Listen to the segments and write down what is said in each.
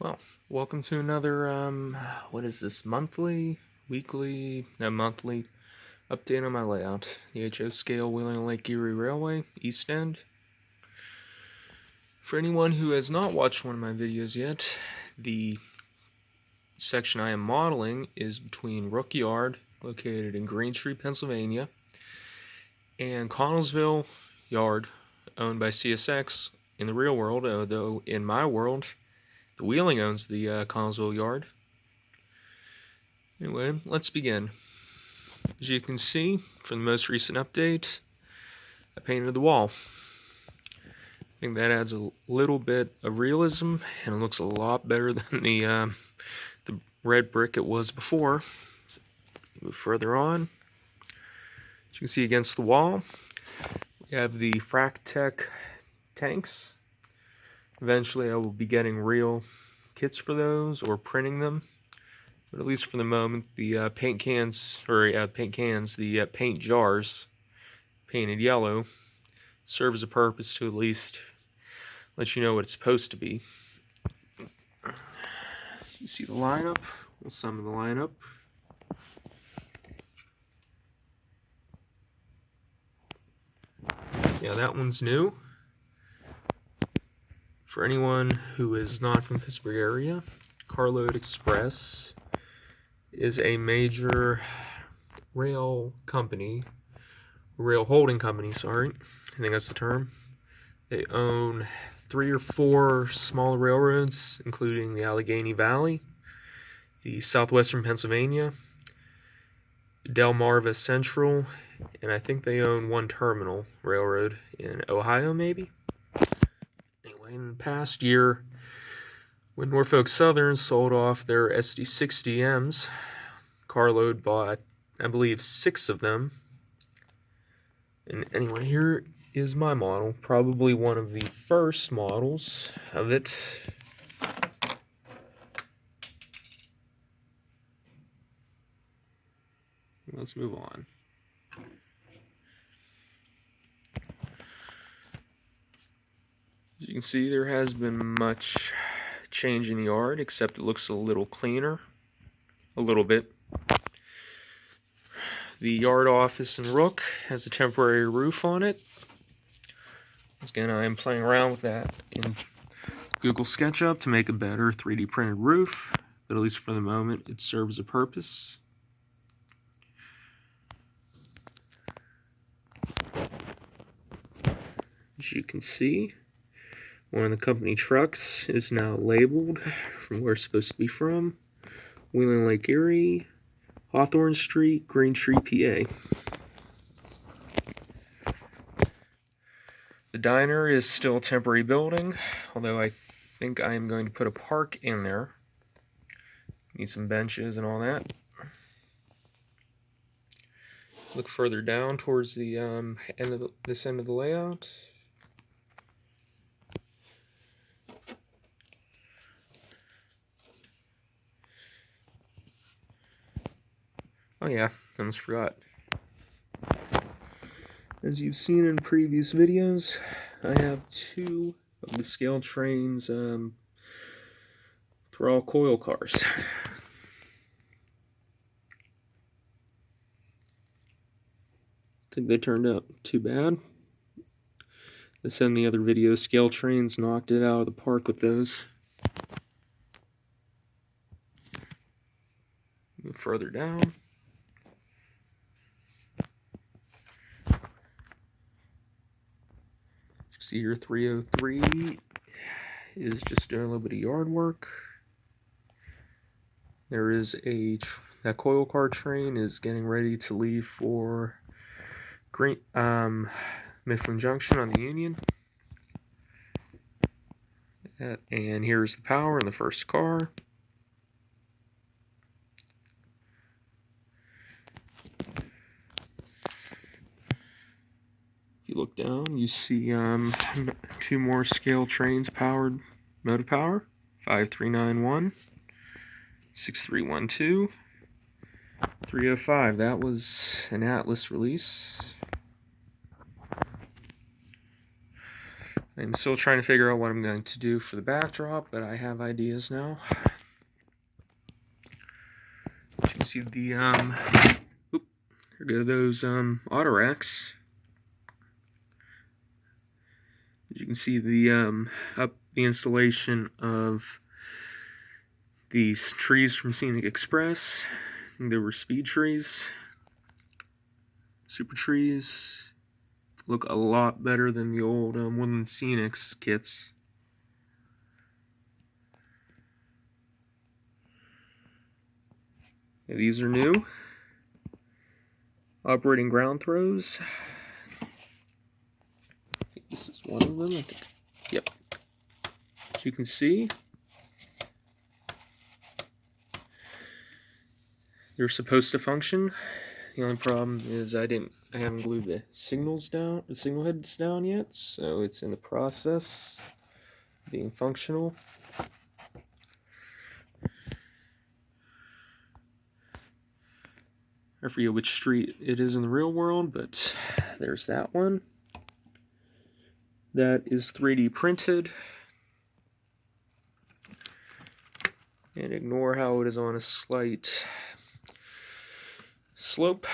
Well, welcome to another, what is this, monthly, weekly, no, monthly update on my layout. The HO scale Wheeling Lake Erie Railway, East End. For anyone who has not watched one of my videos yet, the section I am modeling is between Rook Yard, located in Green Street, Pennsylvania, and Connellsville Yard, owned by CSX in the real world, although in my world, the Wheeling owns the Connellsville Yard. Anyway, let's begin. As you can see from the most recent update, I painted the wall. I think that adds a little bit of realism, and it looks a lot better than the red brick it was before. Move further on. As you can see against the wall, we have the Fractech tanks. Eventually I will be getting real kits for those or printing them. But at least for the moment, the paint jars, painted yellow, serve as a purpose to at least let you know what it's supposed to be. You see the lineup? We'll sum of the lineup. Yeah, that one's new. For anyone who is not from the Pittsburgh area, Carload Express is a major rail holding company, sorry. I think that's the term. They own 3 or 4 smaller railroads, including the Allegheny Valley, the Southwestern Pennsylvania, the Delmarva Central, and I think they own 1 terminal railroad in Ohio, maybe? Anyway, in the past year, when Norfolk Southern sold off their SD60Ms, Carload bought, I believe, 6 of them. And anyway, here is my model, probably one of the first models of it. Let's move on. As you can see, there has been much change in the yard, except it looks a little cleaner. A little bit. The yard office in Rook has a temporary roof on it. Again, I am playing around with that in Google SketchUp to make a better 3D printed roof, but at least for the moment, it serves a purpose. As you can see, one of the company trucks is now labeled from where it's supposed to be from. Wheeling Lake Erie, Hawthorne Street, Green Street, PA. The diner is still a temporary building, although I think I am going to put a park in there. Need some benches and all that. Look further down towards the this end of the layout. Oh yeah, I almost forgot. As you've seen in previous videos, I have 2 of the scale trains throttle coil cars. I think they turned out too bad. I said in the other video, scale trains knocked it out of the park with those. Move further down. See here, 303 is just doing a little bit of yard work. There is that coil car train is getting ready to leave for Mifflin Junction on the Union. And here's the power in the first car. If you look down, you see 2 more scale trains powered, motive power, 5391, 6312, 305. That was an Atlas release. I'm still trying to figure out what I'm going to do for the backdrop, but I have ideas now. As you can see the, here go those, auto racks. As you can see the, the installation of these trees from Carload Express. I think they were speed trees. Super trees. Look a lot better than the old Woodland Scenics kits. Yeah, these are new. Operating ground throws. This is one of them, I think. Yep. As you can see, they're supposed to function. The only problem is I haven't glued the signal heads down yet, so it's in the process of being functional. I forget which street it is in the real world, but there's that one. That is 3D printed. And ignore how it is on a slight slope.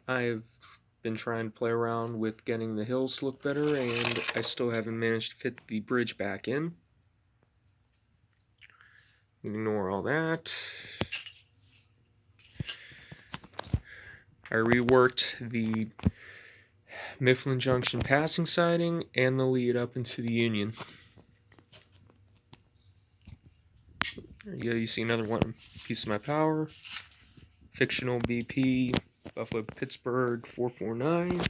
I've been trying to play around with getting the hills to look better, and I still haven't managed to fit the bridge back in. Ignore all that. I reworked the Mifflin Junction passing siding and the lead up into the Union. There you go, you see another one piece of my power. Fictional BP, Buffalo Pittsburgh 449.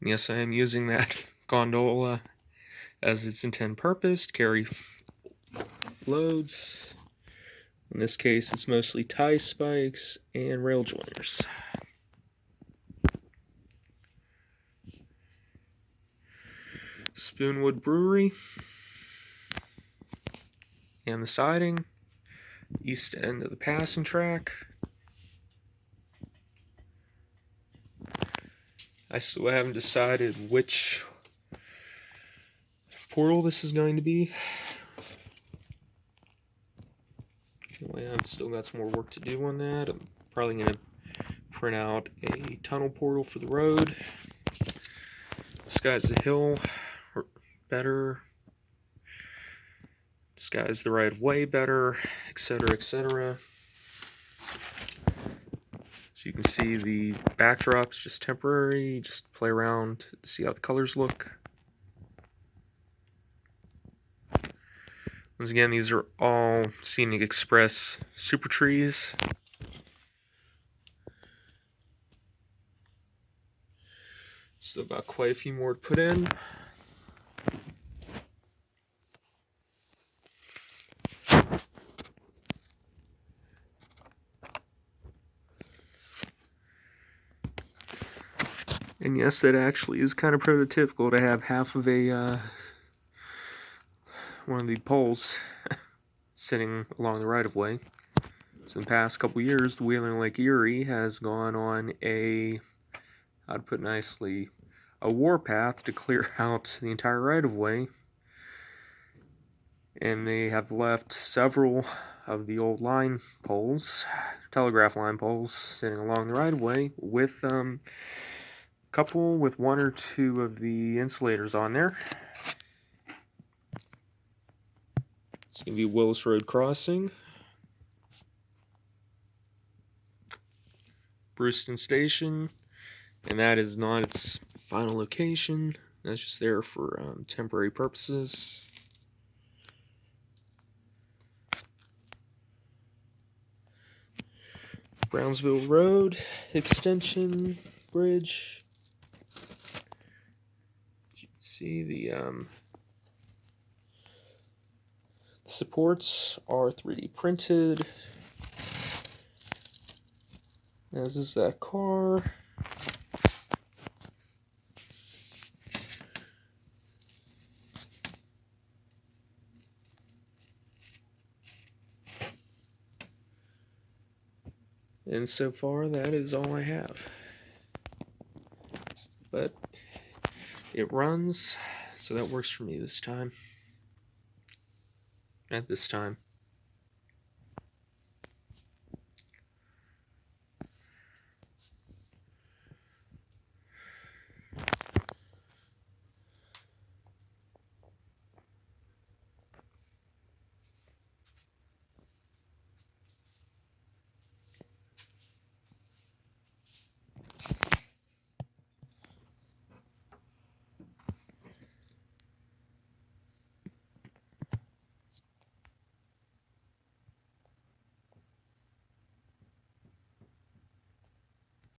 Yes, I am using that gondola as its intended purpose to carry loads. In this case, it's mostly tie spikes and rail joiners. Spoonwood Brewery and the siding, east end of the passing track. I still haven't decided which portal this is going to be. Anyway, I've still got some more work to do on that. I'm probably going to print out a tunnel portal for the road. Disguise the hill better. Disguise the right of way better, etc., etc. So you can see the backdrop's just temporary, just play around to see how the colors look. Once again, these are all Carload Express super trees. Still got quite a few more to put in. And yes, that actually is kind of prototypical to have half of a one of the poles sitting along the right-of-way. So in the past couple years, the Wheeler Lake Erie has gone on a, how to put it nicely, a warpath to clear out the entire right-of-way. And they have left several of the old line poles, telegraph line poles, sitting along the right-of-way with a couple with one or two of the insulators on there. It's going to be Willis Road Crossing, Brewston Station, and that is not its final location. That's just there for temporary purposes. Brownsville Road Extension Bridge. As you can see, the supports are 3D printed, as is that car. And so far, that is all I have. But it runs, so that works for me this time. At this time.